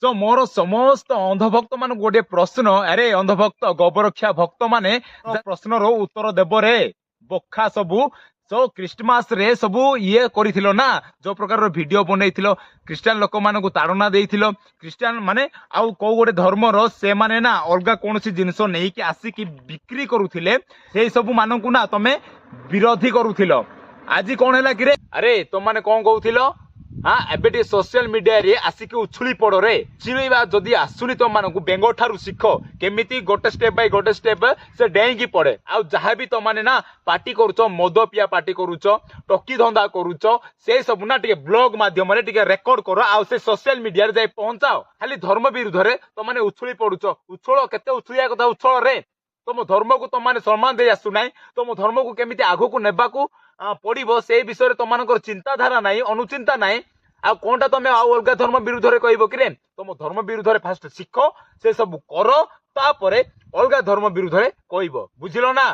ତ ମୋର ସମସ୍ତ ଅନ୍ଧଭକ୍ତ ମାନଙ୍କୁ ଗୋଟେ ପ୍ରଶ୍ନ, ଆରେ ଅନ୍ଧଭକ୍ତ ଗୋବରକ୍ଷା ଭକ୍ତ ମାନେ ପ୍ରଶ୍ନର ଉତ୍ତର ଦେବ ରେ ବୋକା ସବୁ। ସୋ ଖ୍ରୀଷ୍ଟମାସ ରେ ସବୁ ଇଏ କରିଥିଲ ନା, ଯୋଉ ପ୍ରକାରର ଭିଡିଓ ବନେଇଥିଲ, ଖ୍ରୀଷ୍ଟିଆନ ଲୋକମାନଙ୍କୁ ତାଡନା ଦେଇଥିଲ, ଖ୍ରୀଷ୍ଟିଆନ ମାନେ ଆଉ କୋଉ ଗୋଟେ ଧର୍ମର ସେମାନେ ନା ଅଲଗା କୌଣସି ଜିନିଷ ନେଇକି ଆସିକି ବିକ୍ରି କରୁଥିଲେ, ସେଇ ସବୁ ମାନଙ୍କୁ ନା ତମେ ବିରୋଧୀ କରୁଥିଲ। ଆଜି କଣ ହେଲା କିରେ? ଆରେ ତମମାନେ କଣ କହୁଥିଲ? ହଁ ଏବେ ଟିକେ ସୋସିଆଲ ମିଡିଆରେ ଆସିକି ଉଛୁଳି ପଡରେ ଚିଳିବା ଯଦି ଆସୁନି ତମମାନଙ୍କୁ, ବେଙ୍ଗ ଠାରୁ ଶିଖ କେମିତି ଗୋଟେ ଷ୍ଟେପ ବାଇ ଗୋଟେ ଷ୍ଟେପ ସେ ଡେଇଁକି ପଡେ। ଆଉ ଯାହାବି ତମମାନେ ନା ପାର୍ଟି କରୁଛ, ମଦ ପିଆ ପାର୍ଟି କରୁଛ, ଟକି ଧନ୍ଦା କରୁଛ, ସେ ସବୁ ନା ଟିକେ ବ୍ଲଗ ମାଧ୍ୟମରେ ଟିକେ ରେକର୍ଡ କର, ଆଉ ସେ ସୋସିଆଲ ମିଡିଆରେ ଯାଇ ପହଞ୍ଚାଅ। ଖାଲି ଧର୍ମ ବିରୁଦ୍ଧରେ ତମମାନେ ଉଛୁଳି ପଡୁଛ। ଉଛଳ କେତେ ଉଛୁଳିଆ କଥା ଉଛଳରେ। ତମ ଧର୍ମକୁ ତମମାନେ ସମ୍ମାନ ଦେଇ ଆସୁନାହିଁ, ତମ ଧର୍ମକୁ କେମିତି ଆଗକୁ ନେବାକୁ ପଡିବ ସେଇ ବିଷୟରେ ତମମାନଙ୍କର ଚିନ୍ତାଧାରା ନାହିଁ, ଅନୁଚିନ୍ତା ନାହିଁ। ଆଉ କଣଟା ତମେ ଆଉ ଅଲଗା ଧର୍ମ ବିରୁଦ୍ଧରେ କହିବ କିରେ? ତମ ଧର୍ମ ବିରୁଦ୍ଧରେ ଫାଷ୍ଟ ଶିଖ, ସେ ସବୁ କର, ତାପରେ ଅଲଗା ଧର୍ମ ବିରୁଦ୍ଧରେ କହିବ। ବୁଝିଲ ନା?